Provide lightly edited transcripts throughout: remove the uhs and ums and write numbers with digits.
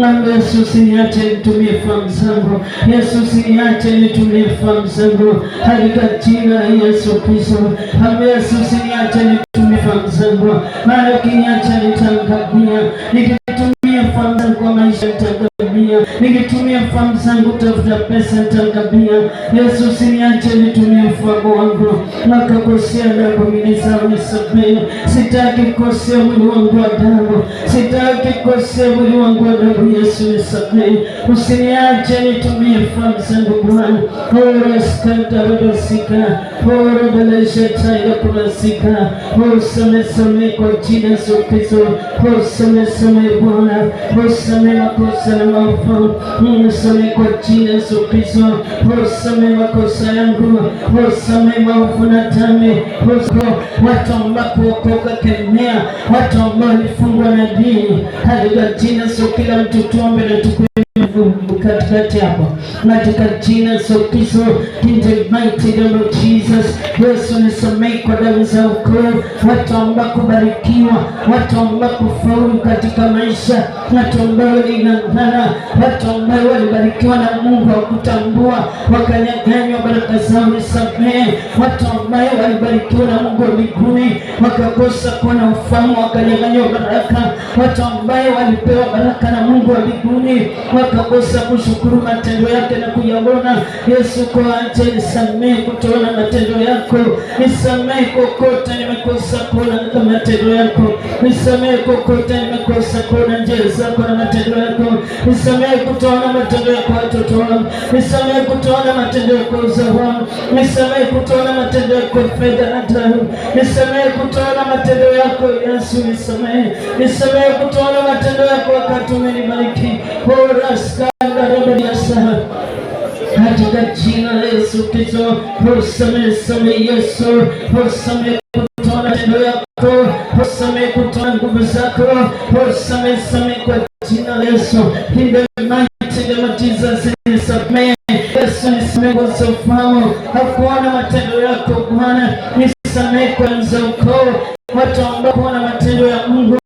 Yesu usiniache nitumie fahamu zangu. Yesu usiniache nitumie fahamu zangu katika jina la Yesu Kristo. Yesu usiniache nitumie fahamu zangu, maana ukiniacha nitaangamia. Nikitumia fahamu zangu kwa maisha nitaangamia. Nikitumia fahamu zangu kutafuta pesa nitaangamia. Yesu usiniache nitumie fahamu wangu nakakosea damu nisamehe. Sitaki kukosea mwili wangu wa damu, sitaki kukosea mwili wangu wa damu. Yesu nisamehe, usiniache nitumie fahamu zangu Bwana. Ora skanta rodosika, ora belesha taida kunasika. Usamehe kwa jina la Yesu Kristo. Usamehe Bwana, usamehe makosa na maovu. Usamehe kwa jina la Yesu Kristo. Usamehe makosa yangu, usamehe maovu na dhambi. Watu ambao kuokoka kemea, watu ambao walifungwa na dini, katika jina la Yesu. Kila mtu tuombe na tukue katikati hapo, katika jina la Yesu Kristo. In the mighty name of Jesus. Yesu nisamehe kwa damu za ukoo. Watu ambao kubarikiwa, watu ambao kufaulu katika maisha, watu ambao waling'ang'ana, watu ambao walibarikiwa na Mungu wakutambua, wakanyang'anywa baraka zao, nisamehe. Watu ambao walibarikiwa na Mungu wa mbinguni wakakosa kuona ufahamu, wakanyang'anywa baraka. Watu ambao walipewa baraka na Mungu wa mbinguni wakakosa kushukuru matendo yake na kuyaona. Yesu kwa acha nisamehe kutoona matendo yako, nisamehe kokote nimekosa kuona matendo yako, nisamehe kokote nimekosa kuona njia zako na matendo yako, nisamehe kutoona matendo yako watoto wangu, nisamehe kutoona matendo yako uzao wangu, nisamehe kutoona matendo yako fedha na dhahabu, nisamehe kutoona matendo yako Yesu, nisamehe kutoona matendo yako wakati umenibariki. Katika jina la Yesu Kristo, usamehe Yesu, usamehe kutoa matendo yako, usamehe kutoa nguvu zako, usamehe kwa jina la Yesu. In the mighty name of Jesus, nisamehe Yesu, nisamehe kwa ufahamu hakuona matendo yako Bwana, nisamehe kwa mzao watu ambao kuona matendo ya Mungu,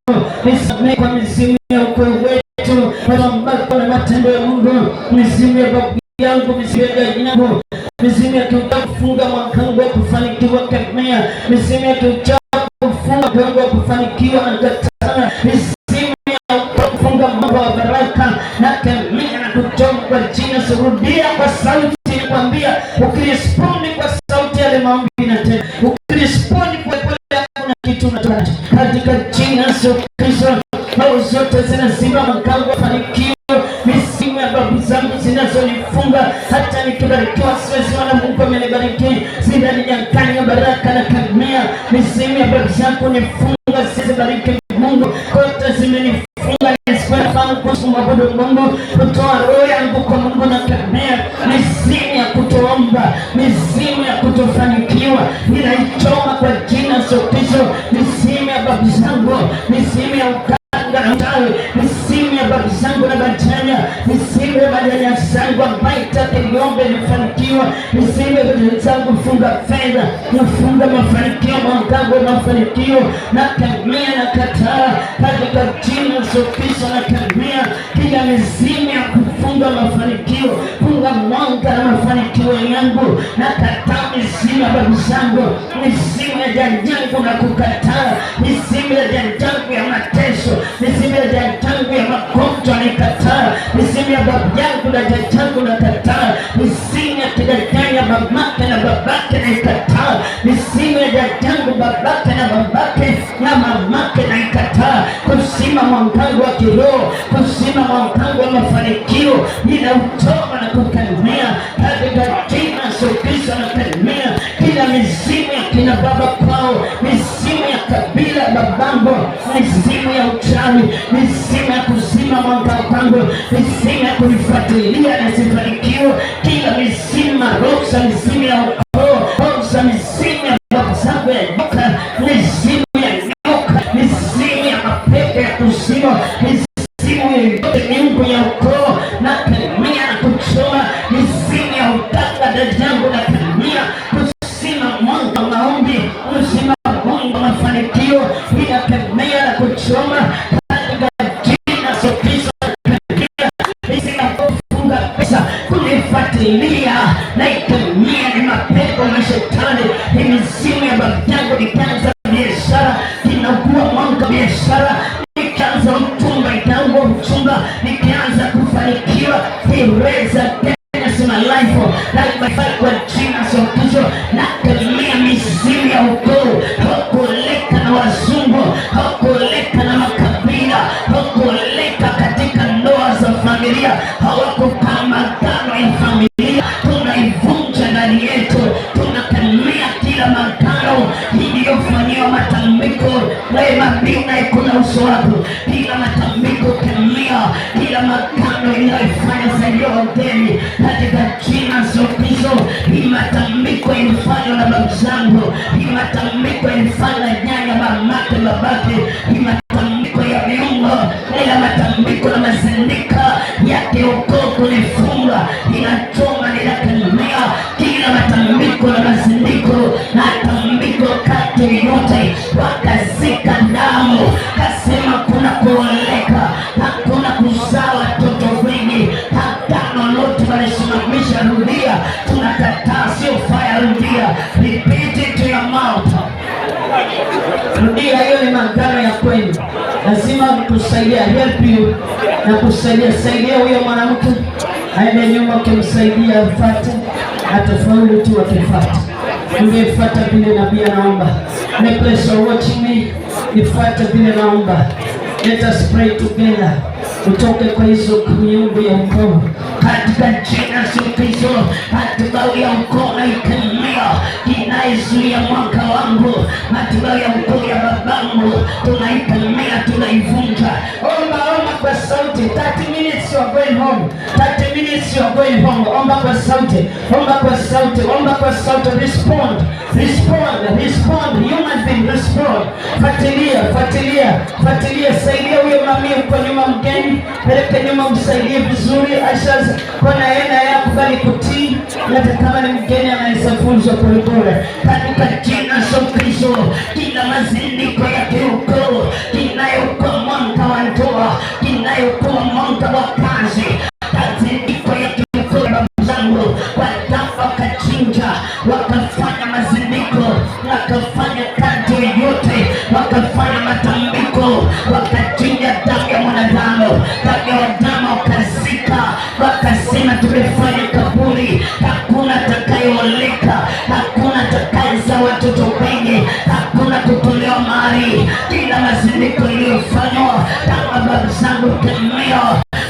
nisamehe kwa mizimu ya ukoo wetu, watu ambao kuona matendo ya Mungu, mizimu ya babu yangu, mizimu ya yangu, mizimu ya kufunga mwanangu wa kufanikiwa kemea, mizimu ya kufunga mwanangu wa kufanikiwa na kataa, mizimu ya kufunga mambo ya baraka na kemea na kutoa kwa jina. Surudia kwa sauti nikwambia, ukirespondi kwa sauti ya maombi na tena ukirespondi kwa kuna kitu unatoa katika jina la Yesu Kristo. Au zote zinazima mwanangu afanikiwe, misimu ya babu zangu zinazonifunga hata nikibarikiwa siwezi wana Mungu amenibariki, zinaninyang'anya baraka na kemea, misimu ya babu zangu nifunga sizibariki Mungu, kote zimenifunga nisifahamu kumwabudu Mungu, kutoa roho yangu kwa Mungu na kemea, misimu ya kutoomba, misimu ya kutofanikiwa ninaichoma kwa jina la Yesu Kristo. Misimu ya babu zangu, misimu ya misimu ya babu zangu na batanya, misimu ya badanya zangu ambayo itake niombe nifanikiwa, misimu ya badanya zangu funga fedha, nafunga mafanikio, mwangangu mafanikio na kemea na kataa katika jina la Yesu Kristo. Na kemea kila misimu ya kufunga mafanikio, funga mwanga na mafanikio yangu, na kataa misimu ya babu zangu, misimu ya janjangu na kukataa, misimu ya janjangu ya mateso, misimu ya janjangu ya magonjwa na kataa, misimu ya babu yangu na janjangu na kataa, misimu ya kidadanya mamake na babake na kataa, misimu ya janjangu babake na babake na mamake na kataa, kusima mwangangu wa kiroho, kusima mwangangu wa mafanikio ninautoa na kukemea katika jina la Yesu Kristo. Na kemea kila mizimu ya kina baba kwao, mizimu ya kabila babambo, mizimu ya uchawi, mizimu ya kuzima mwanga wangu, mizimu ya kunifuatilia nisifanikiwe, kila mizimu marosa, mizimu ya ukoo, rosa, mizimu ya baba zangu ya nyoka, mizimu ya nyoka, mizimu ya mapepo ya kuzima, mizimu yoyote miungu ya ukoo na kemea na kuchoma, mizimu ya utaka dajangu na kemea, kusima mwanga maombi, kusima mwanga mafanikio, ina kemea na kuchoma katika jina la Yesu Kristo. uchumba, nikianza kufanikiwa, niweza my life like my fight kwa jina sokizo na kemea mizimu ya ukoo. Hakuleka na wazungu, hakuleka na makabila, hakuleka katika ndoa za familia, hawakukaa magano ya familia. Tunaivunja ndani yetu, tunakemea kila magano iliyofanyiwa matambiko wema mbina ikuna uso wako, kila matambiko kemea, kila magano inayofanya zaidi ya wageni katika jina Kristo. Hii matambiko ilifanywa na babu zangu, hii matambiko ilifanywa na nyanya, mamake, babake, hii matambiko ya miungo, ila matambiko na mazindika yake ukoo kunifunga, inachoma, ninakemea kila matambiko na mazindiko na tambiko kati yote, wakazika damu, kasema kuna kuoleka, hakuna kuzaa watoto wengi, agano lote walisimamisha. Rudia, tunakataa, sio fire. Rudia, repeat it to your mouth. Rudia, hiyo ni magano ya kwenu. Lazima kusaidia, help you na kusaidia. Saidia huyo mwanamke aende nyuma, kumsaidia afate, atafaulu tu akifuata. Ungefuata vile nabii anaomba. Necklace are watching me, ifuate vile naomba. Let us pray together. Utoke kwa hizo miungu ya ukoo katika jina la Kristo. Madhabahu ya ukoo na ikemea, inaizuia mwaka wangu. Madhabahu ya ukoo ya babangu tunaikemea, tunaivunja. Omba kwa sauti. 30 minutes you are going home. 30 minutes you are going home. Omba kwa sauti. Omba kwa sauti. Omba kwa sauti. Respond. Respond. Respond. Human being, respond. Fuatilia. Saidia huyo mami kwa nyuma mgeni. Peleke nyuma, msaidie vizuri. Ashaza kwa naenda yako bali kutii. Hata kama ni mgeni anayesafunzwa polepole. Katika jina la Kristo, kila mazindiko ya kiukoo inayokuwa mwanga wa ndoa, inayokuwa mwanga wa kazi, mazindiko ya kiukoo ya babu zangu, wadafa wakachinja, wakafanya mazindiko, wakafanya kazi yote, wakafanya matambiko, wakachinja damu ya mwanadamu, damu ya wanyama wakazika, wakasema tumefanya kaburi, hakuna atakayeoleka, hakuna atakayezaa watoto wengi, hakuna kutolewa mahari. Kila mazindiko iliyofanywa kama babu zangu, kemea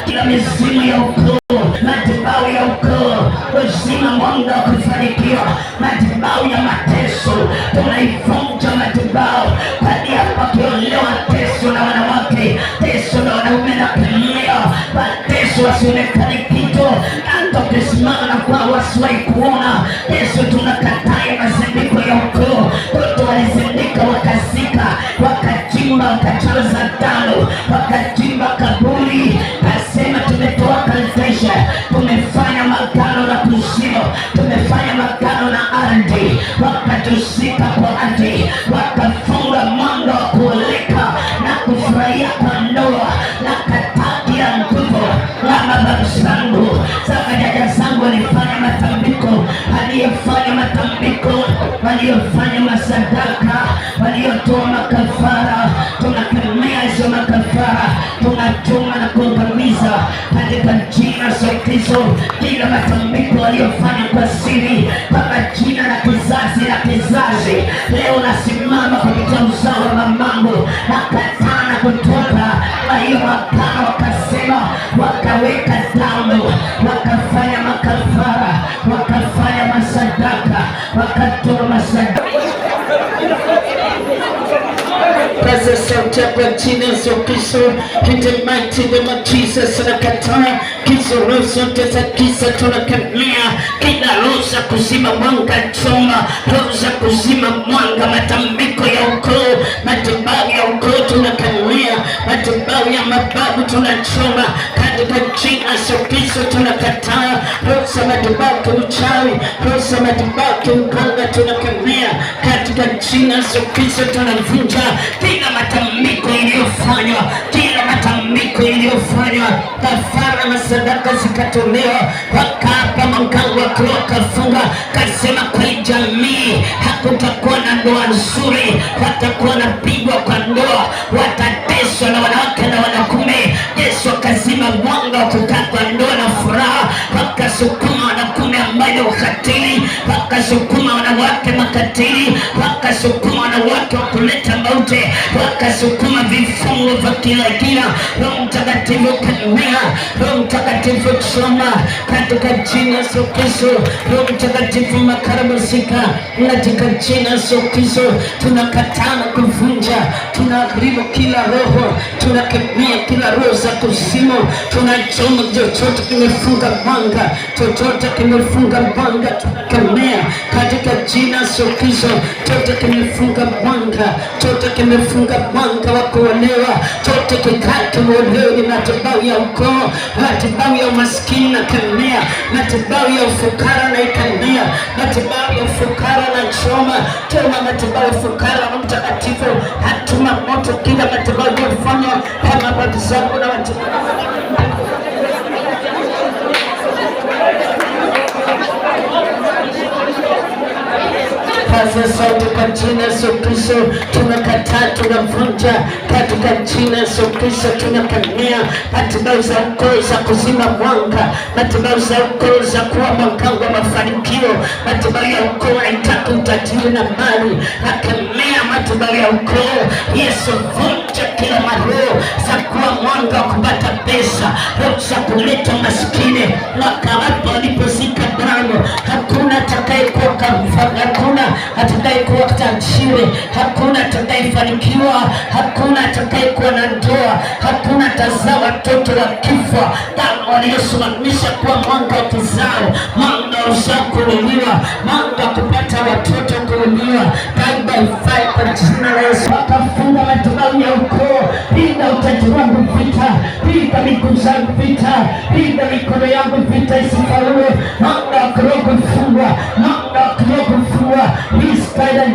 kila mizimu ya ukoo, madhabahu ya ukoo, uzima, mwanga wa kufanikiwa, madhabahu ya mateso, tunaivunja madhabahu. Hadi hapa kiolewa teso na wanawake, teso na wanaume, na kemea mateso wasionekane kitu, hata ukisimama na kwa wasiwahi kuona. Yesu, tunakataa mazindiko ya ukoo. Watu walizindika, wakazika, wakachimba, wakachaza damu, wakachimba kaburi, kasema tumetoa kalfesha, tumefanya magano na kuzimu, tumefanya magano na ardhi, wakatusika kwa ardhi, wakafunga mwanga wa kuoleka na kufurahia kwa ndoa, na katakia nguvu na mababu zangu. Sasa dada zangu walifanya matambiko, aliyefanya matambiko, waliofanya masadaka, waliotoa makafara, tunakemea hizo makafara, tunachoma na kuangamiza katika jina la Kristo. Kila matambiko waliofanya kwa siri, kama jina la kizazi na kizazi, leo nasimama kupitia uzao wa mamangu, na katana kutoka na hiyo makana, wakasema, wakaweka damu, wakafanya makafara, wakafanya masadaka, wakatoa masadaka. Kaza sauti kwa jina la Kristo, in the mighty name of Jesus. Tunakataa roho zote za giza, tunakemea kila roho za kuzima mwanga, choma roho za kuzima mwanga, matambiko ya ukoo, madhabahu ya ukoo tunakemea, madhabahu ya mababu tunachoma katika jina la Kristo. Tunakataa roho za madhabahu ya uchawi, roho za madhabahu ya uganga, tunakemea katika jina la Kristo. Tunavunja kila matambiko iliyofanywa, kila matambiko iliyofanywa, kafara na sadaka zikatolewa, wakapa mkango wa kiroho, kafunga, kasema kwa jamii hakutakuwa na ndoa nzuri, watakuwa na pigwa kwa ndoa, watateswa na wanawake na wanaume. Yesu mwanga wa kutaka ndoa na furaha, wakasukuma wanaume ambao ni ukatili, wakasukuma wanawake makatili, wakasukuma wanawake wa kuleta mauti, wakasukuma vifungo vya kila kila. Roho Mtakatifu kemea, Roho Mtakatifu choma katika jina Yesu Kristo. Roho Mtakatifu makarabasika katika jina Yesu Kristo. Tunakataa na kuvunja, tunaharibu kila roho, tunakemea kila roho za kuzimu, tunachoma chochote kimefunga mwanga, chochote kimefunga mwanga, tunakemea katika jina Yesu Kristo. Chochote kimefunga mwanga, chochote kimefunga mwanga wa kuolewa, chochote kimeolewa ni madhabahu ya ukoo, madhabahu ya umaskini na kemea, madhabahu ya ufukara na ikemea, madhabahu ya ufukara na choma, choma madhabahu ya ufukara na Mtakatifu. Hatuma moto kila madhabahu iliyofanywa kama babu zangu na watu Paza sauti kwa jina Yesu Kristo. Tunakataa, tunavunja katika jina Yesu Kristo. Tunakemea madhabahu za ukoo za kuzima mwanga, madhabahu za ukoo za kuwa mwanga wa mafanikio, madhabahu ya ukoo haitaki utajiri na mali. Nakemea madhabahu ya ukoo. Yesu, vunja kila maroho za kuwa mwanga wa kupata pesa, roho za kuleta maskini. Wakawapo walipozika damu, hakuna atakayekuwa kamfanya, hakuna atakayekuwa tajiri, hakuna atakayefanikiwa, hakuna atakayekuwa na ndoa, hakuna atazaa watoto wa kifo. Damu aliyosimamisha kuwa mwanga wa kizao, mwanga wa uzao kuuliwa, mwanga wa kupata watoto kuuliwa, Baba ifai kwa jina la Yesu. Wakafunga madhabahu ya ukoo. Piga utaji wangu vita, piga miguu zangu vita, piga mikono yangu vita isifaulu. Mwanga wa kiroho kufungwa, mwanga wa kiroho kufungwa. Hizi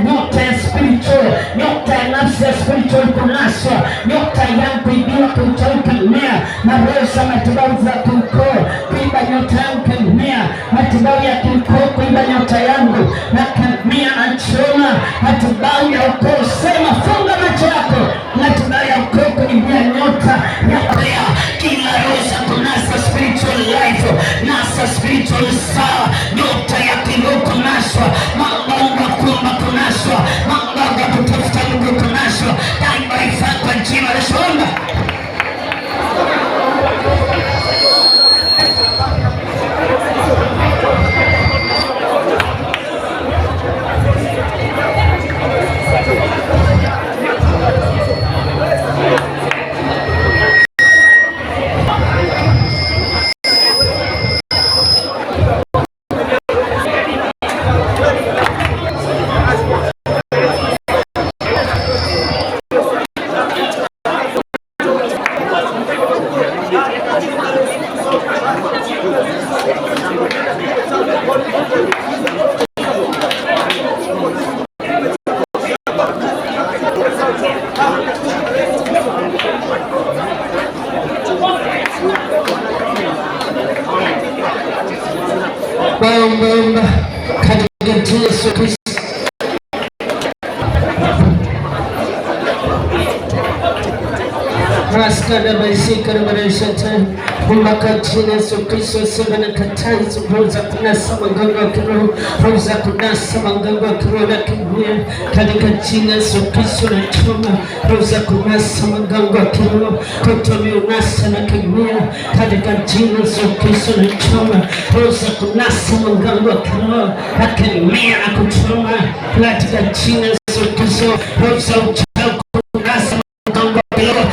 nyota ya spiritual, nyota ya nafsi ya spiritual kunaswa, nyota yangu ibiwa kutoka mmea na roho za madhabahu za kiukoo. Piga nyota yangu kemea, madhabahu ya kiukoo kuiba nyota yangu na kemea na choma madhabahu ya ukoo. Sema funga macho yako, madhabahu ya ukoo kuibia nyota ya pea. Kila roho za kunasa spiritual life, nasa spiritual sawa, nyota ya kiroho kunaswa, mambo kuomba kunaswa, mambo ya kutafuta Mungu kunaswa. Daima ifaa kwa jina la Yesu. Bamba katika jina Yesu Kristo. Raskada baisika na barashata Mbaka jina Yesu Kristo. Sema na katai roho za kunasa manganga wa kiroho, roho za kunasa manganga wa kiroho na kibuya katika jina Yesu Kristo. Na choma roho za kunasa manganga wa kiroho kutomi unasa na kibuya katika jina Yesu Kristo. Na choma roho za kunasa manganga wa kiroho na kemea na kuchoma katika jina Yesu Kristo. Roho za uchawi kunasa manganga wa kiroho,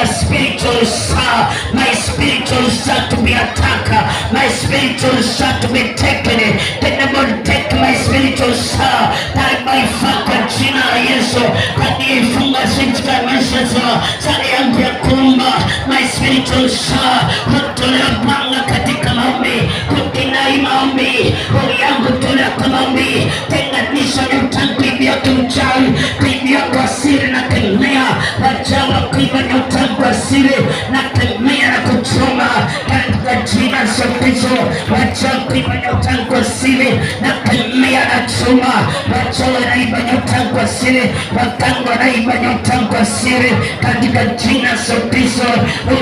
spiritual star, my spiritual star to be attacked, my spiritual star to be taken. Take the Lord, take my spiritual star. Die by fire kwa jina la Yesu. Kanifunga katika maisha sasa yangu ya kuomba, my spiritual star kutolea panga katika maombi, kukinai maombi, roho yangu tolea kwa maombi. Tenganisha nyota kuibia kimchawi, kuibia kwa siri na kemea wachawa, kuibia nyota kwa siri na kemea na kuchoma katika jina la Yesu. Wachawa kuibia nyota kwa siri na kemea na choma, wachawa naiba nyota kwa siri, watango naiba nyota kwa siri katika jina la Yesu.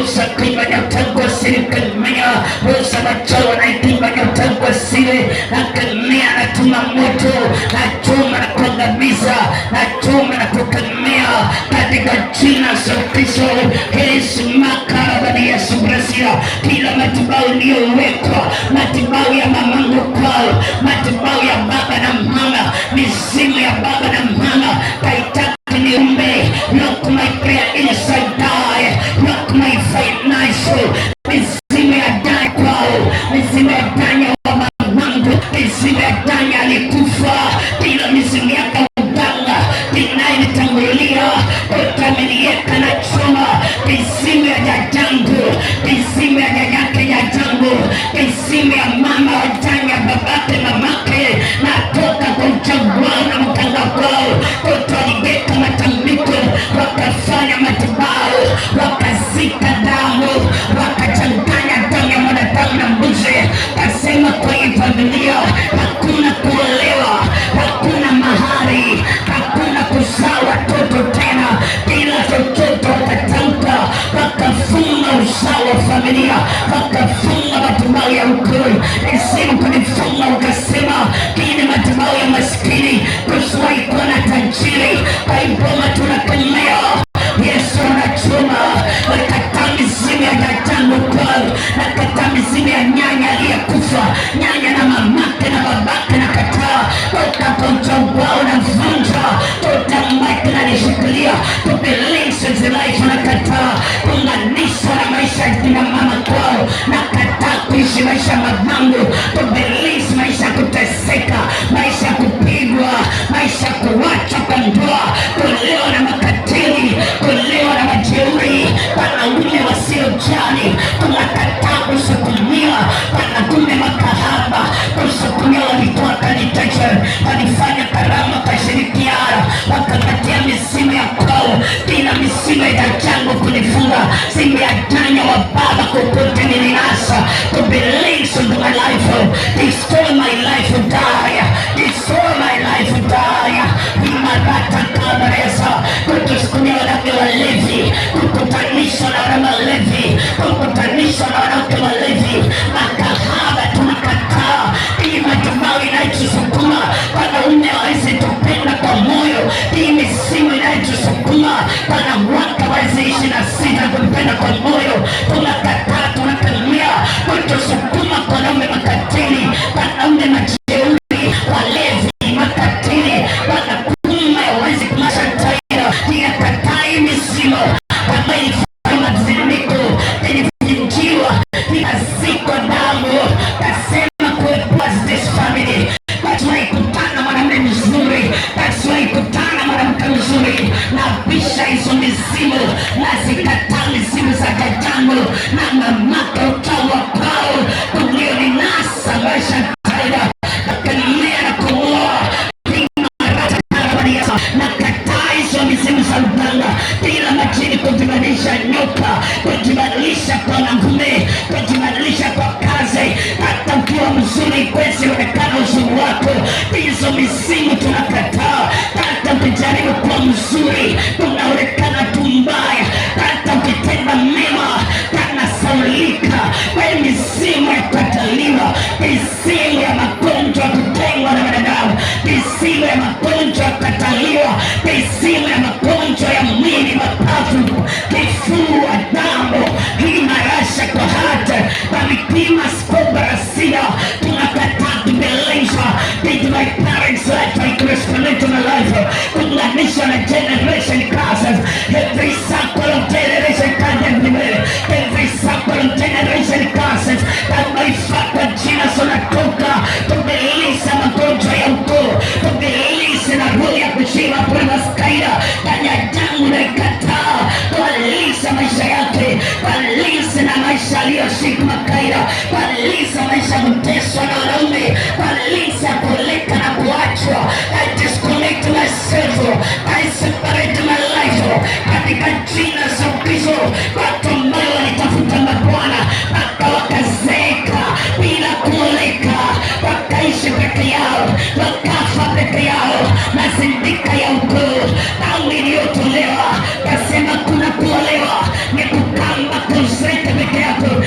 Usa kuibia nyota kwa sirikemea wachawi wanaitimba nyota kwa siri, nakemea natuma moto, nachoma na kuangamiza, nachoma na kukemea katika jina la Kristo. Yesu makarabani Yesu Brasia, kila madhabahu iliyowekwa, madhabahu ya mamangu kwao, madhabahu ya baba na mama, mizimu ya baba na mama, kaitaka niombe, lock my prayer inside die, lock my financial, mizimu ya dai kwao, mizimu ya dai wa mamangu, mizimu ya dai alikufa, kila mizimu ya uganga inayonitangulia utamenieka na choma, mizimu ya jajangu, mizimu ya nyanyake jajangu, mizimu ya mama wa janya babake mamake, natoka kwa uchaguao na mkanga kwao, kutoligeka matambiko, wakafanya matibabu, wakazika damu, wakachanganya damu ya mwanadamu na mbuzi, kasema kwa hii familia hakuna kuolewa, hakuna mahari, hakuna kuzaa watoto tena, bila chochote wakatamka, wakafunga uzao wa familia, wakafunga madhabahu ya ukoo, isimu kunifunga, wakasema hii ni madhabahu ya maskini, kusiwahi kuwa na tajiri, kaiboma tunakemea. Yesu anachoma, nakataa mizimu ya dadangu kwao, nakataa mizimu ya nyanya aliyekufa, nyanya na mamake na babake, nakataa utakaocha wao na vunja, tutamaki na nishikilia, tupeleze zilaifu, nakataa kunganishwa na maisha ya mama kwao, nakataa kuishi maisha mamangu, tupeleze maisha kuteseka, maisha kupigwa, maisha kuwacha kwa ndoa, kulewa na makatili, kulewa na majeuri, wanaume wasiojali, tunakataa kusukumia, wanaume makahaba, kusukumia. Walitoa kanitacha, walifanya karama kwa shirikiana, wakakatia misimu ya kwao, bila misimu ya jango kunifunga, simu ya janya wa baba kukote nilinasa, to believe in my life, destroy my life, die, destroy my life, die, imarata kabaresa, kutusukumia wanawake walevi, kukutanisha na wanamalevi, kukutanisha na wanawake walevi, makahaba tunakataa, hii madhabahu inayotusukuma, wanaume waweze tupenda kwa moyo, hii misimu inayotusukuma, wanawake waweze 26 kupenda kwa moyo, tunakataa, tunakemea, kutusukuma kwa wanaume makatili, wanaume majeuri, walevi, makatili, wanakume waweze kumasha taira, tunakataa hii misimu ambayo ilifanya maziliko, ilivunjiwa, inazikwa damu, kasema kuepua this family, katuwai kutana mwanamume mzuri, katuwai kutana mwanamke mzuri, na bisha hizo mizimu, na zikataa mizimu za dadangu, na mamake utawa kwao, ulioninasa maisha taira, nakalimea na kumoa, nakataa hizo mizimu za uganga, bila majini kujibadilisha nyoka, kujibadilisha kwa wanaume, kujibadilisha kwa kazi, hata ukiwa mzuri kwezi onekana uzuri wako, hizo mizimu tunakataa. Hata ukijaribu kuwa mzuri unaonekana tu mbaya, hata ukitenda mema kanasaulika, kwa mizimu ya kukataliwa, mizimu ya magonjwa kutengwa na wanadamu, mizimu ya magonjwa kukataliwa, mizimu ya magonjwa ya mwili, mapafu, kifua, damu, hii marasha kwa hata wamipima skobarasina, tunakataa kubeleza into my parents' life, I correspond to my life, kunganisha na generation curses, every circle of generation condemned me, every circle of generation curses, that my father Jesus unatoka, tubeleza magonjwa ya ukoo, tubeleza na roho ya kushima prema skaida, kanya damu na ikataa, tualisa maisha yake, tualisa na maisha aliyoshika makaida, tualisa maisha kuteswa na wanaume, tualisa kuleka na kuachwa. I disconnect myself, I separate my life, katika jina za Kristo. Watu ambao walitafuta mabwana mpaka wakazeeka bila kuoleka, wakaishi peke yao, wakafa peke yao, mazindika ya ukoo, damu iliyotolewa, kasema kuna kuolewa ni kukamba kuzeka peke yako.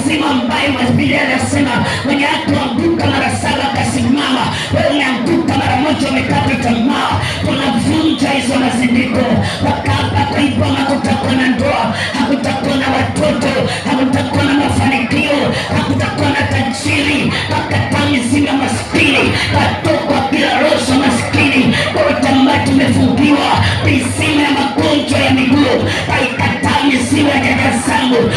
mzima ambaye Biblia inasema mwenye haki huanguka mara 7 akasimama. Wewe umeanguka mara moja umekata tamaa. Tunavunja hizo mazindiko. Wakapa kwa iboma hakutakuwa na ndoa, hakutakuwa na watoto, hakutakuwa na mafanikio, hakutakuwa na tajiri. Wakataa mizimu ya maskini, katoka kila roho maskini. Kwa ambayo tumefungiwa mizimu ya magonjwa ya miguu, kaikataa mizimu ya dada zangu,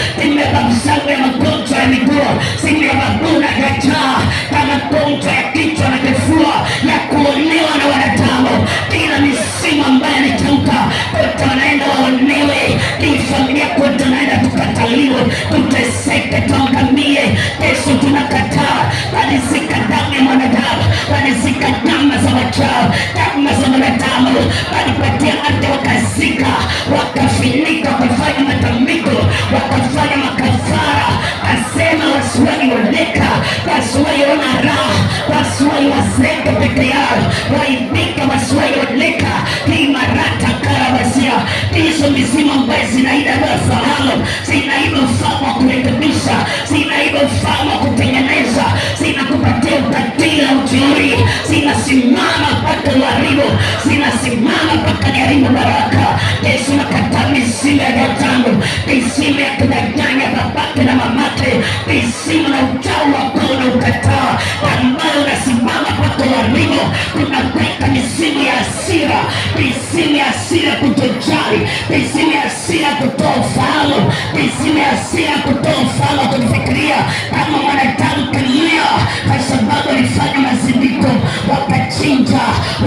babu zangu ya magonjwa ya miguu, simu ya babu na gajaa, kama magonjwa ya kichwa na kifua, ya kuonewa na wanadamu. Kila misimu ambayo nitamka kote wanaenda waonewe, hii familia kote wanaenda tukataliwe, tuteseke, tuangamie. Yesu tunakataa, walizika damu ya mwanadamu, walizika damu za wachao, damu za mwanadamu, walipatia hata wakazika, wakafinika, wakafanya matambiko, wakafanya makafara. Asema wasiwai waleka, wasiwai wana raha, wasiwai wazeke peke yao, waibika, wasiwai waleka. Hii marata karabasia, hizo mizimu ambaye zinaiba fahamu, zinaiba ufahamu wa kurekebisha, zinaiba ufahamu wa kutengeneza, zinakupatia ukatili na ujeuri, zinasimama mpaka uharibu, zinasimama mpaka haribu baraka. Yesu nakataa mizimu ya datangu, mizimu ya kudanganya babake na mamake, mizimu na uchawi wako na ukataa, ambayo unasimama mpaka uharibu. Tunaweka mizimu ya hasira, mizimu ya hasira kutojali, mizimu ya hasira kutoa ufahamu, mizimu ya hasira kutoa ufahamu kufikiria kama mwanadamu kania, kwa sababu walifanya mazindiko, wakachinja,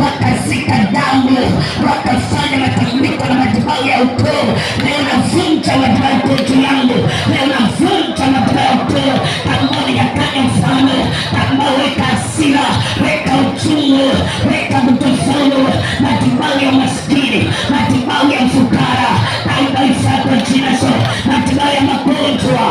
wakazika damu, wakafanya matambiko na madhabahu ya ukoo. Leo navunja madhabahu ya ukoo yangu, leo navunja madhabahu ya ukoo ambao yakanya mfano, ambao weka hasira, weka uchungu, weka kutofaulu, madhabahu ya maskini, madhabahu ya mfukara, ambaifaa kwa jina Yesu, madhabahu ya magonjwa,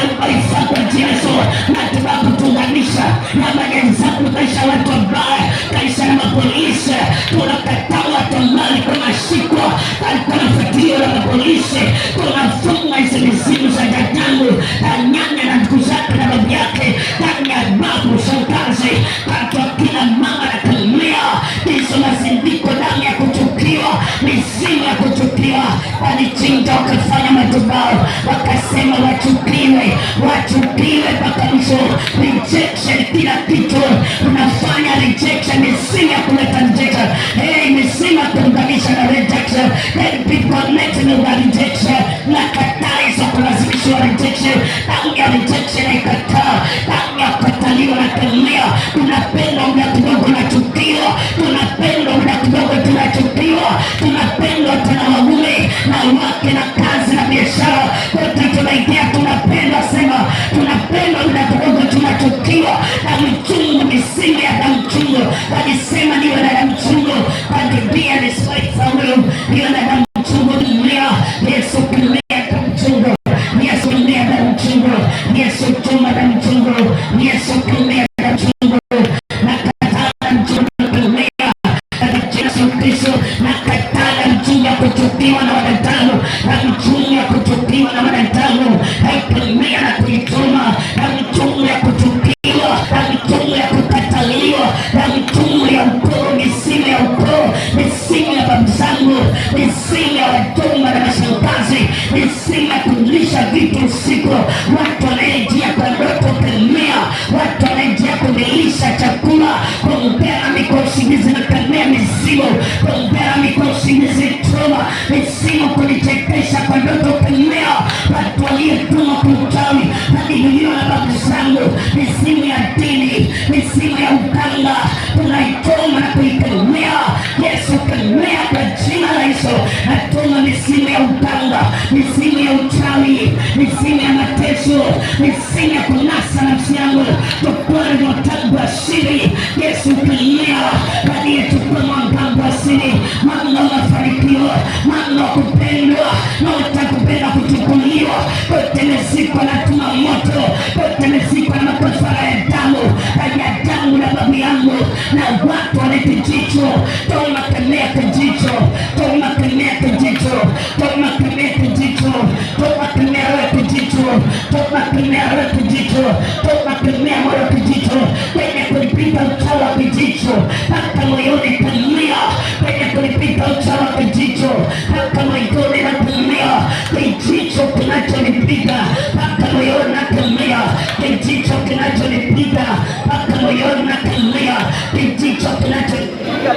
ambaifaa kwa jina Yesu, madhabahu kutunganisha na majenzangu, kaisha watu wabaya, kaisha na mapolisi. Tunakataa watu mbali kwa mashikwa, alikuwa nafuatilia na mapolisi. Tunafunga hizi mizimu za dadangu, na nyanya na ndugu zake na babu yake, ndani ya babu shangazi, kati ya kila mama na kumia. Hizo mazindiko, damu ya kuchukiwa, mizimu ya kuchukiwa, walichinja wakafanya madhabahu, wakasema wachukiwe, wachukiwe mpaka mwisho. Rejection, kila kitu unafanya rejection, mizimu ya kuleta rejection. Hey, mizimu ya kuunganisha na rejection, let people connected with rejection. Na kataa hizo kulazimishwa rejection, damu ya rejection ikataa, damu ya kukataliwa na kulia. Tunapenda muda kidogo tunachukiwa, tunapenda muda kidogo tunachukiwa, tunapenda tena waume na wake na kazi na biashara, wote tunaingia, tunapenda sema, tunapenda muda kidogo tunachukiwa. Na mchungu, misingi ya damu chungu, walisema niwe na damu chungu, kwa Biblia ni spite for you, niwe na damu chungu dunia. Yesu kumea damu chungu, Yesu kumea damu chungu, Yesu tuma damu chungu, Yesu kumea damu chungu. Na kataa mchungu kumea katika Yesu Kristo, na kataa mchungu ya kuchukiwa na wanadamu, na mchungu ya kuchukiwa na wanadamu, haikumea na kuituma, na mchungu ya kuchukiwa, na mchungu ya kukataliwa, na mchungu ya ukoo, misimu ya ukoo, misimu ya babu zangu, misimu ya watumwa na mashangazi, misimu ya kulisha vitu usiku. Watu wanaingia kwa ndoto kemea, watu wanaingia kulisha chakula, kumpea miko usingizi na kemea mizimu, kumpea miko usingizi troma, misimu kunichekesha kwa ndoto kemea. Watu waliyetuma kumchawi hadi na babu zangu, misimu ya dini, misimu ya uganga, tunaitoma na kuikemea. Yesu kemea kwa jina la Yesu. Natuma misimu ya uganga, misimu ya uchawi, misimu ya mateso, misimu ya kunasa nafsi yangu, tupone mwangangu wa siri. Yesu kemea, aliyechukua mwangangu wa siri, mama unafanikiwa, mama kupendwa, na utakupenda kuchukuliwa, kote mezikwa na tuma moto, kote mezikwa na makafara ya damu, ya damu na babu yangu, na watu wanete jicho, toma kemea kijicho, toma kemea kijicho, toma kemea kijicho, toma kemea kijicho. kijicho, tunakemea roho kijicho, tunakemea moyo kijicho, penye kulipita uchawi wa kijicho, hata moyoni kulia, penye kulipita uchawi wa kijicho, hata moyoni nakulia, kijicho kinachonipiga, hata moyoni nakulia, kijicho kinachonipiga, hata moyoni nakulia, kijicho kinachonipiga,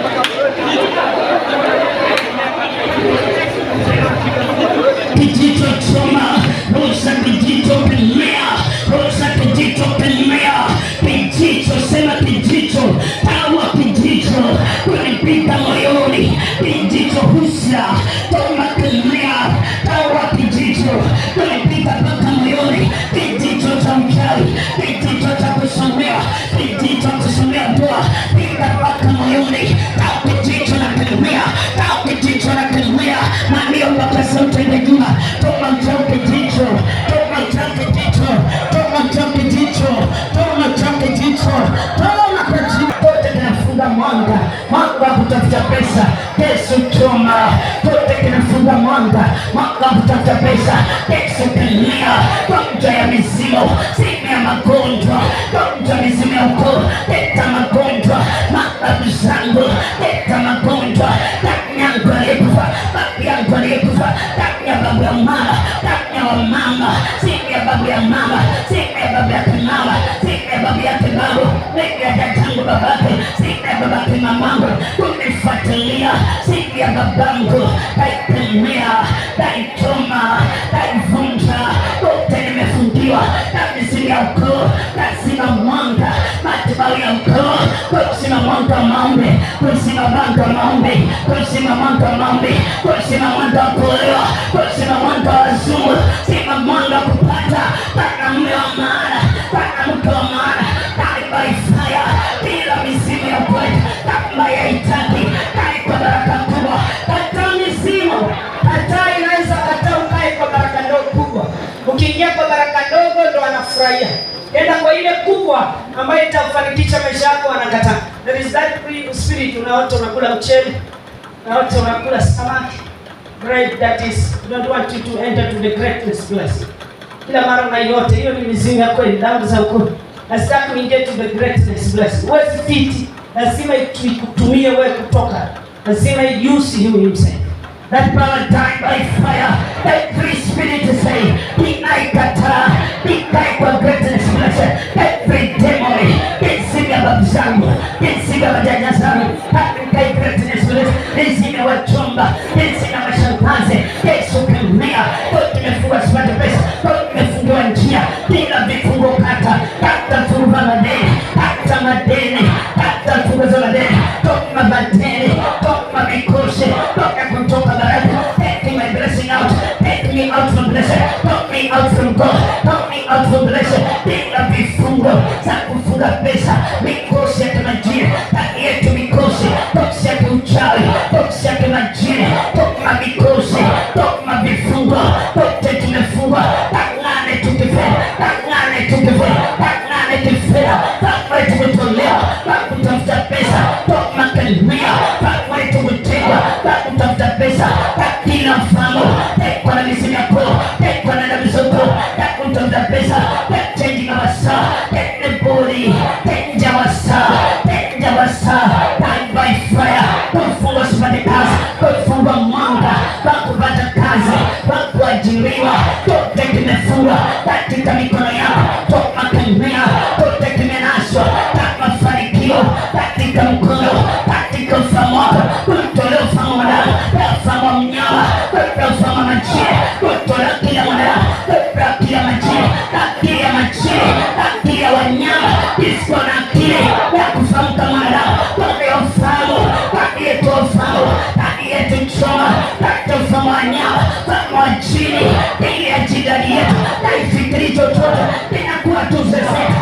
kijicho choma, rusa kijicho pelea, rusa kijicho pelea, kijicho sema kijicho, tawa kijicho, kunipita moyoni, kijicho husla, toma pelea, tawa kijicho, kunipita paka moyoni, kijicho cha mchawi, kijicho cha kusomea, kijicho kusomea dua, pita paka moyoni, tawa kijicho na pelea, tawa kijicho na pelea, manio mpaka sauti inajua, toma mchauke jicho, toma mchauke jicho, toma mchauke jicho, toma mchauke jicho, toma kwa jicho, kote kinafunga mwanga, mwanga kutafuta pesa, Yesu choma, kote kinafunga mwanga, mwanga kutafuta pesa, Yesu kania, gonjwa ya mizimu, simu ya magonjwa, gonjwa mizimu ya ukoo, leta magonjwa, mababu zangu, leta magonjwa, yangu aliyekufa, babu yangu aliyekufa, damu ya babu ya mama, damu ya mama, simu ya babu ya mama, simu ya babu yake mama, simu ya babu yake babu, simu ya dadangu babake, simu ya babake mamangu, unifuatilia, simu ya babangu, naikemea, naichoma, naivunja, kote nimefungiwa, na mizimu ya ukoo, lazima mwanga, matibabu ya ukoo, kusima mwanga wa maombi, kusima mwanga wa maombi, kusima mwanga wa maombi, kusima mwanga wa kuolewa, kusima mwanga wa wazungu, sima mwanga kupata bana mume wa maana, bana mke wa maana, by fire, bila mizimu ya kweli, kama ya itaki, kwa baraka kubwa, kata mizimu, kata inaweza kata ukae kwa baraka ndogo kubwa, ukiingia kwa baraka ndogo ndo anafurahia, enda kwa ile kubwa ambayo itafanikisha maisha yako anakataa. There is that spirit, unaota unakula mchele, unaota unakula samaki, bread that is, we don't want you to enter to the greatness place. Kila mara unaiota, hiyo ni mizimu ya kweli, damu za ukoo. Nasitaki kuingia to the greatness place. Huwezi fiti, lazima ikutumie wewe kutoka. Lazima use him himself. That power died by fire. That free spirit to say, inaikata, kwa greatness place. Every demon, kisiga babu zangu, kisiga wajanja zangu, hatikai greatness place. Kisiga wachomba, kisiga mashangazi, Yesu kemea, kote mefunga sipate pesa, kote mefungiwa njia, bila vifungo kata, kata funga madeni, kata madeni, kata funga za madeni, toka madeni, toka mikosi, toka kutoka baraka, take my blessing out, take me out from blessing, take me out from God, take me out from blessing, bila vifungo, za kufunga pesa, mikosi ya majini, kati yetu mikosi, toksi ya uchawi, toksi ya majini, toka mikosi, toka vifungo, tote tumefungwa, takane tukifea, takane tukifea, takane tukifea, takane tukitolea, takutafuta pesa, toka kalimia, takane tukutega, takutafuta pesa, takina mfamo, tekwa na mizimu yako, tekwa na damu zako, takutafuta pesa, changing our star, take the body, take our star, die by fire, kufunga sipate kazi, kufunga mwanga, kupata kazi, kuajiriwa, kote kimefungwa katika mikono yako, toka kemea, kote kimenaswa, kama mafanikio katika mkono, katika ufahamu wako, kutolea ufahamu wa damu, ufahamu wa mnyama, kutolea ufahamu wa majini, kutolea kila mwanadamu, kutolea kila majini, akili ya majini, akili ya wanyama, isiyo na akili ya kufahamu kama mwanadamu, kutolea ufahamu, kutolea ufahamu, kutolea choma, kutolea ufahamu wa wanyama, kwa jini, ili ya jidadi yetu, na ifikiri chochote, inakuwa tu zezeta.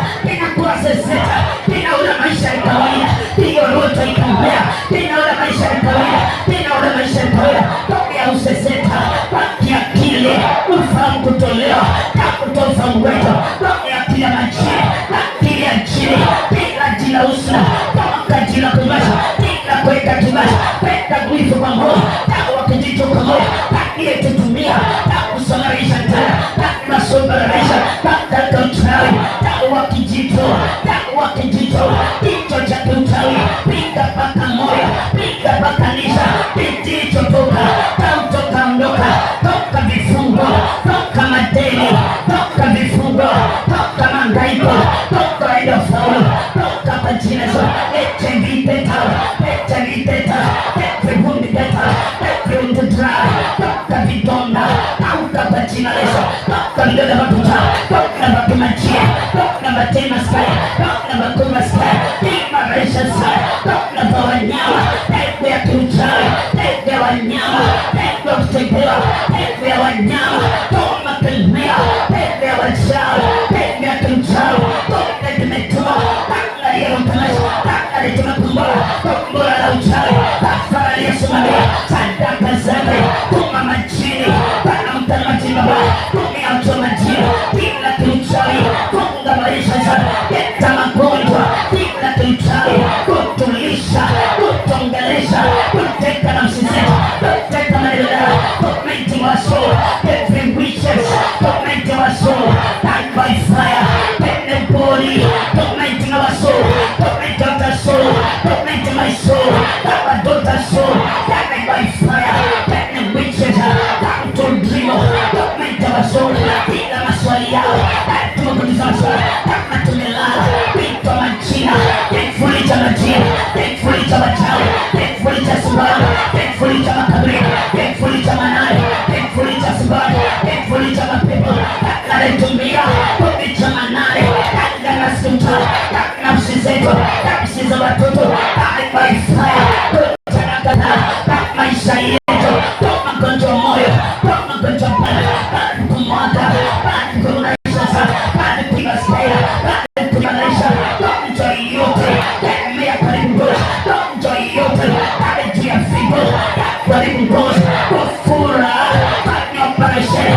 kijito, dawa kijito, kichwa cha kiuchawi, piga paka moyo, piga paka nisha, kijito toka, toka ondoka, toka vifungo, toka madeni, toka vifungo, toka mangaiko, toka ilo faulu, toka kwa jina Yesu, HIV beta, HIV beta, every wound beta, every wound dry, toka vidonda, toka kwa jina Yesu, toka vidonda matuta, toka matumachia, toka matema sky, toka makuma sky, tima maisha sky, toka kwa wanyama, pepe ya kiuchawi, pepe ya wanyama, pepe ya kutegewa, pepe ya wanyama, toma kelmea, pepe ya wachawi, pepe ya kiuchawi, toka kimetua, toka hiyo mtamasha, toka lituma kumbora la uchawi, kafara liyesimamia, sadaka zake, kuma majini, pana mtamati baba, kumia utoma jini, kila kiuchawi, kunga maisha za, leta magonjwa, kila kiuchawi, kutulisha, kutongelesha, kuteka na msizetu, kuteka maridara, tormenting our soul, every witches, tormenting our soul, die by fire, take the body, tormenting our soul, tormenting our soul, tormenting my soul, our daughter's soul, die by fire, take the witches, down to dream, tormenting our soul, ila maswali yao, tumakuliza maswali, kama tumelala, pito machina, kifuli cha majini, kifuli cha machawi, kifuli cha sumbani, kifuli cha makabri, kifuli cha manani, kifuli cha sumbani, kifuli cha mapepo, kakaletumia, kumi cha manani, kakana simta, kakana msizeto, kakisiza watoto, by fire, kutanakata, maisha yetu, kwa magonjwa moyo, kwa magonjwa pala, kumwaga, kunaisha sa, kuiba staya, kunaisha, magonjwa yote, mea karibu ngozi, magonjwa yote, juu ya figo, karibu ngozi, kufura, fanya operation,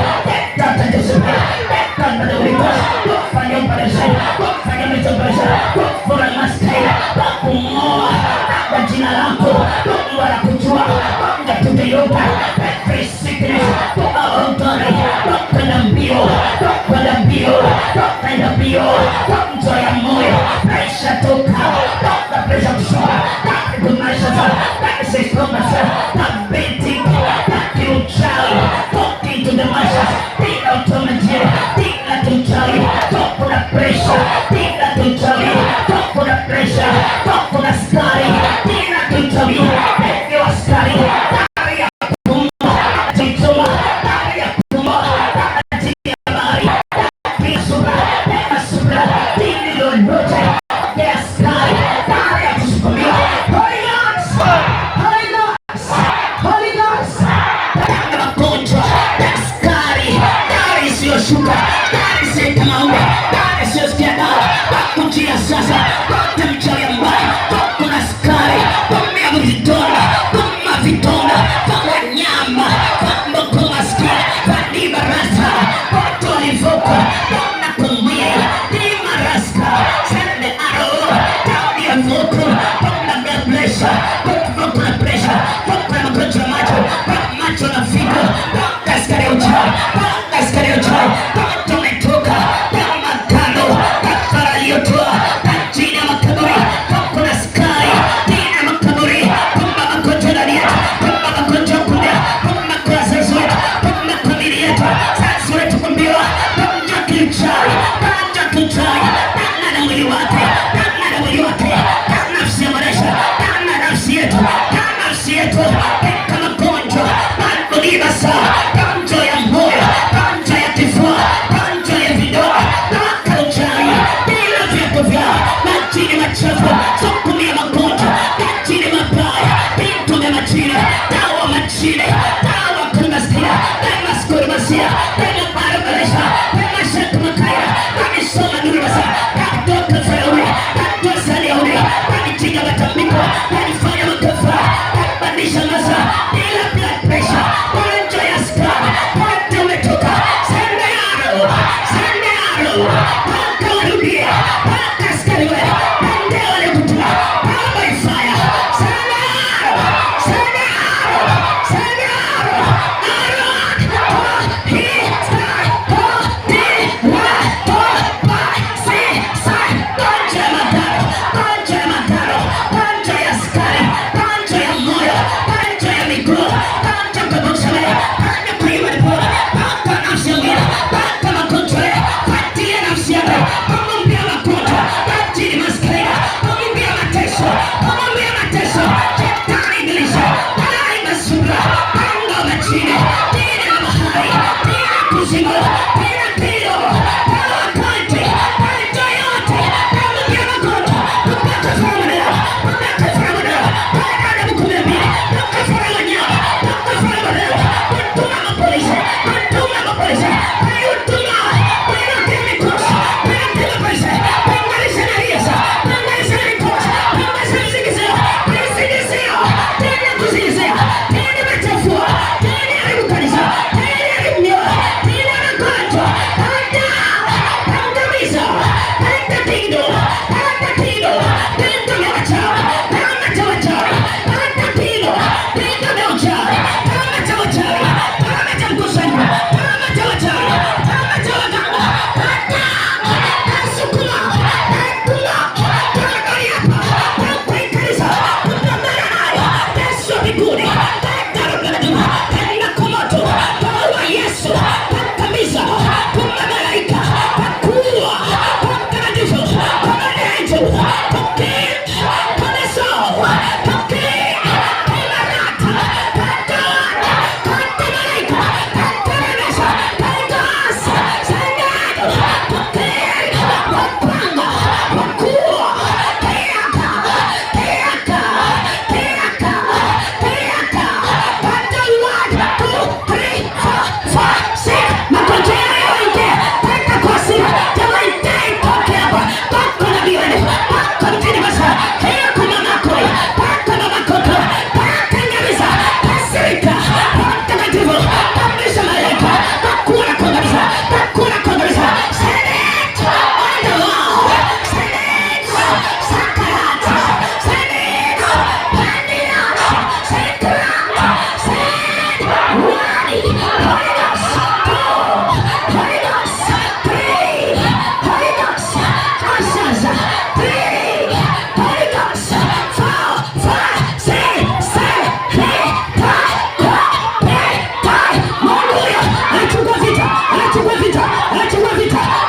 tata jesupia, tata madawiko, kufanya operation, kufanya operation, kufura maskaya, kumoa, kwa jina lako, Mungu anakujua, Mungu atutayuka, every sickness, kwa autori, kwenda mbio, kwenda mbio, kwenda mbio, kwa mto ya moyo, maisha toka, kwa presha kushoa, kwa maisha za, kwa sisoma sa, kwa binti, kwa kiuchawi, talk into the masses, bila automatia, bila kiuchawi, kwa na presha, bila kiuchawi, kwa na presha, kwa na skari, bila kiuchawi, bila skari, dari ya kumba, jituma, dari ya kumba, dari ya bari, bila subra, bila lolote, ya skari, dari ya kusukumia, Holy Ghost, Holy Ghost, Holy Ghost, dari ya magonjwa, ya skari, dari isiyoshuka, dari isiyeta maua, dari isiyosikia dawa, kujia sasa, kote mchawi ambaye, kuna skari, kumia vidonda, kuma vidonda, kwa nyama, kwa mbokoma skia, kwa dibarasa, koto alivuka, kuna kumia, dimarasa, send the arrow, down the avuku, kuna blood pressure, kuna pressure, kuna magonjwa macho na figo, kuna skari ya uchawi, kuna skari ya uchawi, koto umetoka, kuna magano, kafara aliyotoa, jini ya makaburi, kuna skari, jini ya makaburi, kuna magonjwa ndani yetu, kuna magonjwa kumbia, kuna kwa wazazi wetu, kuna kwa mili yetu, sasa wetu kumbiwa, kuna kiuchawi, na mwili wake, na mwili wake, na nafsi ya maisha, na nafsi yetu, kama magonjwa, magonjwa saa, magonjwa ya moyo, magonjwa ya kifua, magonjwa ya vidonda, na uchawi, bila viatu vyao, majini machafu, sukumia magonjwa, majini mabaya, bintu ya majini, dawa majini, dawa kulimastia, dawa skulimasia, dawa barabalisha, dawa shakumakaya, dawa soma nurumasa, dawa kafayauri, dawa saliyauri, dawa jinga matambiko, dawa fanya makafa, dawa bandisha masa, bila blood pressure, magonjwa ya skari, wote umetoka, sende aro, paka warudia, paka skari wewe, pande wale kutua, power by fire, sende aro, he, star, ho, di, wa, to, ba, si, sa, uzima, tena pio, tena wakati, tena yote, tena pia magonjwa, tupate faraja, tupate faraja, tena mkumbi, tupate faraja, tupate faraja, tupate mapolisi, tupate mapolisi, tupate técnicos, tupate mapolisi, tupate senarias, tupate senaricos, tupate senaricos, perseguição, tena cozinha, tena metafora, tena educação, tena meu, tena magonjwa, tena camisa, tena tindo, tena tindo, tena machar, tena machar, tena tindo, tena machar, tena machar, tena machar kusanya, tena machar, tena machar ganga, tena sukuma, tena kariapa, tena kanisa, tena marana, tena sobiguni, tena rogana, tena komoto, tena Yesu, tena kamisa, tena malaika, tena kuwa, tena Jesus, tena angel, tena soul, tena rata, tena malaika, tena nasa, tena sanado, tena wapanga, wakuwa, tena tena Lord, 2, 3, 4, 5, 6, magonjwa yote, tena kosi, tena itoke hapa, toka na biwani, toka mtini basa, hea kuna makoi, toka na makoto, toka nyamisa, kasirika, toka mativu, toka malaika, takuna kongabisa, send it on the wall, send it, sakarata, send it, pandiana, send it, Holy Ghost, 2, Holy Ghost, 3, Holy Ghost, answers, 3, Holy Ghost, 4, 5, 6, 7, 8, Mungu anachukua vita,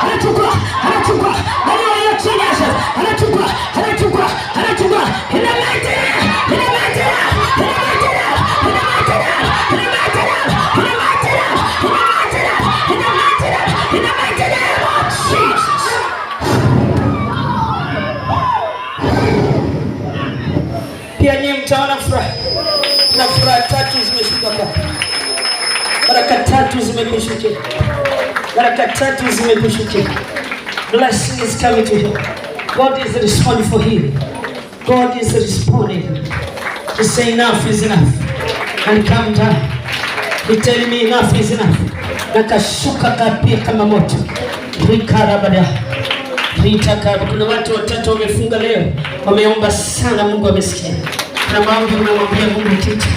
anachukua ndani ya hiyo chini ya shamba, anachukua, in the mighty name of Jesus. Pia nyinyi mtaona furaha na furaha tatu zimeshuka kwa baraka tatu zimekushukia, blessing is coming to you. God is responding for healing. God is responding to say enough is enough and come down. He tell me enough is enough. Nakashuka kapia kama moto. Rikarabada. Kuna watu watatu wamefunga leo, wameomba sana, Mungu amesikia. Na maombi unamwambia Mungu kitu.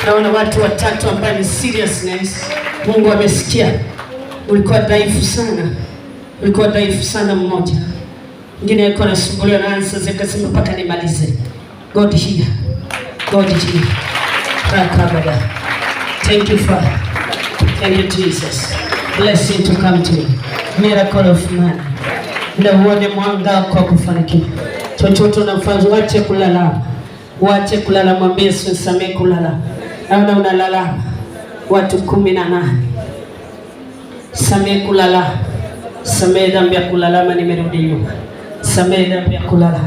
Naona watu watatu ambao ni seriousness, Mungu amesikia. Ulikuwa dhaifu sana mmoja. Mwingine alikuwa anasumbuliwa na answers, akasema mpaka nimalize. God here. Rakabada. Thank you Father. Thank you Jesus. Blessing to come to you. Miracle of man. Na uone mwanga kwa kufanikiwa. Chochote unafanya, wache kulala, mwambie Yesu nisamehe kulala. Naona unalala. Watu 18. Samehe kulala. Samehe dhambi ya kulala, nimerudi nyuma. Samehe dhambi ya kulala.